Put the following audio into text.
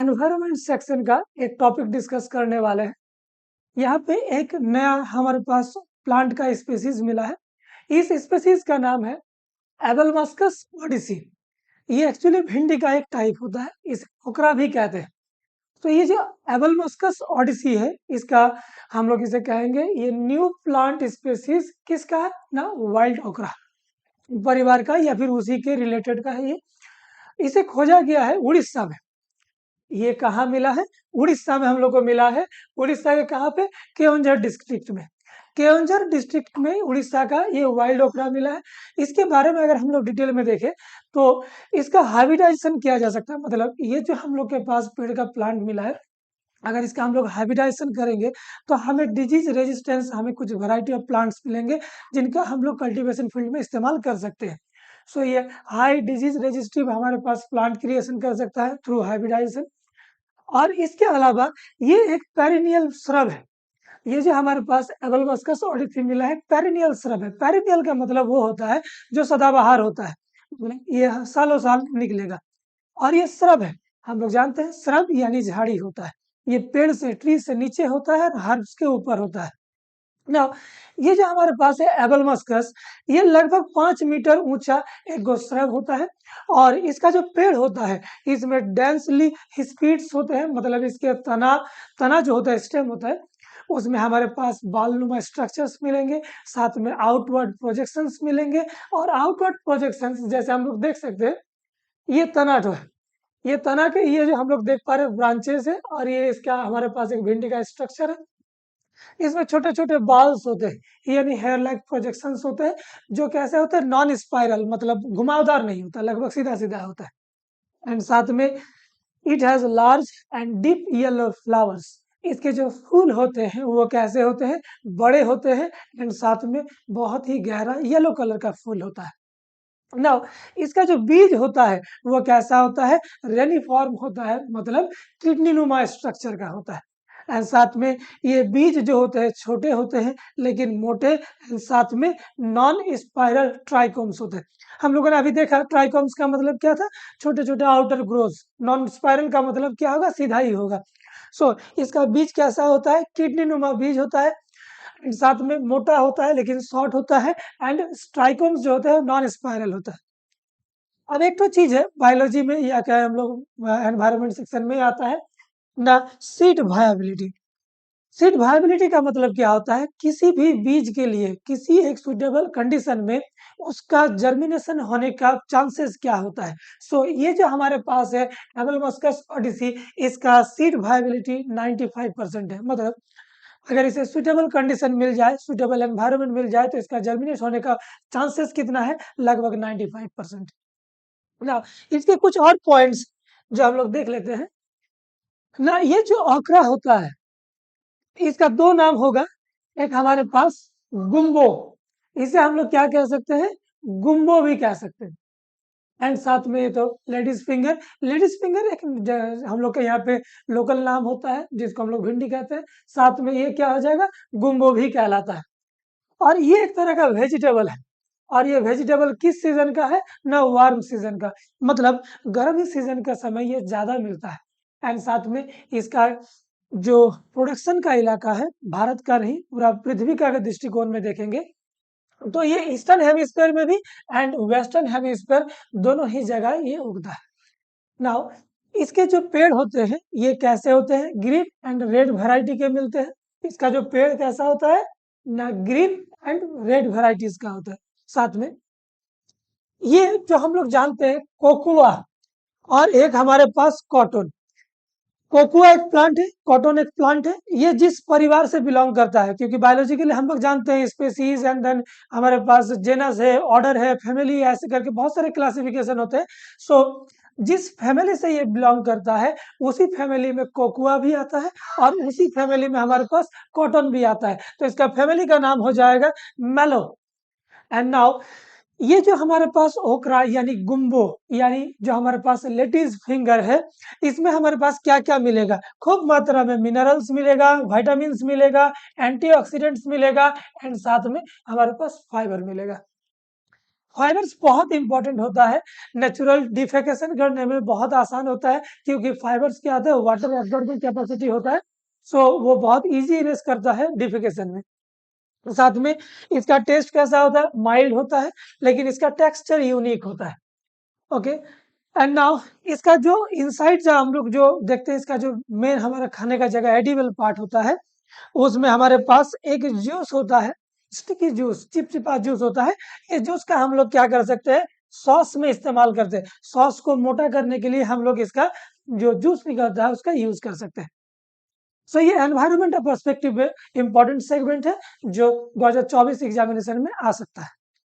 Environment section का एक topic discuss करने वाले हैं। यहाँ पे एक नया हमारे पास प्लांट का स्पीसीज मिला है। इस स्पीसीज का नाम है एबेलमस्कस ओडिसी। ये एक्चुअली भिंडी का एक टाइप होता है, इसे ओकरा भी कहते हैं। तो ये जो एबेलमस्कस ओडिसी है, इसका हम लोग इसे कहेंगे ये न्यू प्लांट स्पीसीज किसका है ना, वाइल्ड ओकरा परिवार का या फिर उसी के रिलेटेड का है। ये इसे खोजा गया है उड़ीसा में। ये कहाँ मिला है? उड़ीसा में हम लोग को मिला है। उड़ीसा के कहाँ पे? केओंझर डिस्ट्रिक्ट में। केओंझर डिस्ट्रिक्ट में उड़ीसा का ये वाइल्ड ओकरा मिला है। इसके बारे में अगर हम लोग डिटेल में देखें तो इसका हाइब्रिडाइजेशन किया जा सकता है। मतलब ये जो हम लोग के पास पेड़ का प्लांट मिला है, अगर इसका हम लोग हाइब्रिडाइजेशन करेंगे तो हमें डिजीज रेजिस्टेंस, हमें कुछ वैरायटी ऑफ प्लांट्स मिलेंगे जिनका हम लोग कल्टीवेशन फील्ड में इस्तेमाल कर सकते हैं। सो ये हाई डिजीज रेजिस्टिव हमारे पास प्लांट क्रिएशन कर सकता है थ्रू हाइब्रिडाइजेशन। और इसके अलावा ये एक पेरिनियल श्रब है। ये जो हमारे पास एबेलमस्कस ओडिसी मिला है, पेरिनियल श्रब है। पेरिनियल का मतलब वो होता है जो सदाबहार होता है, मतलब ये सालों साल निकलेगा। और ये श्रब है, हम लोग जानते हैं श्रब यानी झाड़ी होता है। ये पेड़ से, ट्री से नीचे होता है और हर्ब्स के ऊपर होता है ना। ये जो हमारे पास है एबेलमस्कस, ये लगभग 5 मीटर ऊंचा एक श्रब होता है। और इसका जो पेड़ होता है, इसमें डेंसली स्पीड्स होते हैं। मतलब इसके तना तना जो होता है, स्टेम होता है, उसमें हमारे पास बालनुमा स्ट्रक्चर्स मिलेंगे, साथ में आउटवर्ड प्रोजेक्शंस मिलेंगे। और आउटवर्ड प्रोजेक्शंस जैसे हम लोग देख सकते हैं, ये तना जो है, ये तना के ये जो हम लोग देख पा रहे हैं ब्रांचेस है, और ये इसका हमारे पास एक भिंडी का स्ट्रक्चर है। इसमें छोटे छोटे बाल्स होते हैं, यानी हेयर लाइक प्रोजेक्शंस होते हैं, जो कैसे होते हैं, नॉन स्पाइरल, मतलब घुमावदार नहीं होता, लगभग सीधा सीधा होता है। एंड साथ में it has large and deep yellow flowers. इसके जो फूल होते हैं वो कैसे होते हैं, बड़े होते हैं। एंड साथ में बहुत ही गहरा येलो कलर का फूल होता है। नाउ इसका जो बीज होता है वो कैसा होता है, रेनिफॉर्म होता है, मतलब किडनी नुमा स्ट्रक्चर का होता है। एंड साथ में ये बीज जो होते हैं छोटे होते हैं लेकिन मोटे। एंड साथ में नॉन स्पाइरल ट्राइकोम्स होते हैं। हम लोगों ने अभी देखा ट्राइकोम्स का मतलब क्या था, छोटे छोटे आउटर ग्रोव्स। नॉन स्पाइरल का मतलब क्या होगा, सीधा ही होगा। सो इसका बीज कैसा होता है, किडनी नुमा बीज होता है। साथ में मोटा होता है लेकिन शॉर्ट होता है। एंड स्ट्राइकोम्स जो होता है नॉन स्पाइरल होता है। अब एक तो चीज है बायोलॉजी में, या क्या है, हम लोग एनवायरनमेंट सेक्शन में आता है ना, सीड वायबिलिटी। सीड वायबिलिटी का मतलब क्या होता है, किसी भी बीज के लिए किसी एक सुटेबल कंडीशन में उसका जर्मिनेशन होने का चांसेस क्या होता है। सो ये जो हमारे पास है एबेलमस्कस ओडिसी, इसका सीड वायबिलिटी 95% है। मतलब अगर इसे सुटेबल कंडीशन मिल जाए, सुटेबल एनवायरनमेंट मिल जाए, तो इसका जर्मिनेट होने का चांसेस कितना है, लगभग 95%। ना इसके कुछ और पॉइंट्स जो हम लोग देख लेते हैं ना। ये जो ओकरा होता है, इसका दो नाम होगा। एक हमारे पास गुम्बो, इसे हम लोग क्या कह सकते हैं, गुम्बो भी कह सकते हैं। एंड साथ में ये तो लेडीज फिंगर, लेडीज फिंगर एक हम लोग के यहाँ पे लोकल नाम होता है जिसको हम लोग भिंडी कहते हैं। साथ में ये क्या हो जाएगा, गुम्बो भी कहलाता है। और ये एक तरह का वेजिटेबल है। और ये वेजिटेबल किस सीजन का है ना, वार्म सीजन का, मतलब गर्मी सीजन का समय ये ज्यादा मिलता है। एंड साथ में इसका जो प्रोडक्शन का इलाका है, भारत का नहीं पूरा पृथ्वी का अगर दृष्टिकोण में देखेंगे तो ये ईस्टर्न हेमिस्फीयर में भी एंड वेस्टर्न हेमिस्फीयर दोनों ही जगह ये उगता है। नाउ इसके जो पेड़ होते हैं ये कैसे होते हैं, ग्रीन एंड रेड वैरायटी के मिलते हैं। इसका जो पेड़ कैसा होता है ना, ग्रीन एंड रेड वैरायटीज का होता है। साथ में ये जो हम लोग जानते हैं कोकुआ, और एक हमारे पास कॉटन। कोकुआ एक प्लांट है, कॉटन एक प्लांट है। ये जिस परिवार से बिलोंग करता है, क्योंकि बायोलॉजिकली हम लोग जानते हैं स्पेसीज एंड देन हमारे पास जेनस है, ऑर्डर है, फैमिली, ऐसे करके बहुत सारे क्लासिफिकेशन होते हैं। सो जिस फैमिली से ये बिलोंग करता है उसी फैमिली में कोकुआ भी आता है, और उसी फैमिली में हमारे पास कॉटन भी आता है। तो इसका फैमिली का नाम हो जाएगा मेलो। एंड नाउ ये जो हमारे पास ओकरा यानी गुम्बो, यानी जो हमारे पास लेडीज फिंगर है, इसमें हमारे पास क्या क्या मिलेगा, खूब मात्रा में मिनरल्स मिलेगा, विटामिन्स मिलेगा, एंटीऑक्सीडेंट्स मिलेगा। एंड साथ में हमारे पास फाइबर मिलेगा। फाइबर्स बहुत इंपॉर्टेंट होता है, नेचुरल डिफेकेशन करने में बहुत आसान होता है, क्योंकि फाइबर्स क्या होता है, वाटर एब्जॉर्बिंग कैपेसिटी होता है, सो वो बहुत इजी इरेज करता है डिफेकेशन में। साथ में इसका टेस्ट कैसा होता है, माइल्ड होता है, लेकिन इसका टेक्सचर यूनिक होता है। ओके, एंड नाउ इसका जो इनसाइड जो हम लोग जो देखते हैं, इसका जो मेन हमारा खाने का जगह एडिबल पार्ट होता है, उसमें हमारे पास एक जूस होता है, स्टिकी जूस, चिपचिपा जूस होता है। इस जूस का हम लोग क्या कर सकते हैं, सॉस में इस्तेमाल करते हैं। सॉस को मोटा करने के लिए हम लोग इसका जो जूस निकलता है उसका यूज कर सकते हैं। सो ये एनवायरमेंट पर्सपेक्टिव में इंपॉर्टेंट सेगमेंट है जो 2024 एग्जामिनेशन में आ सकता है।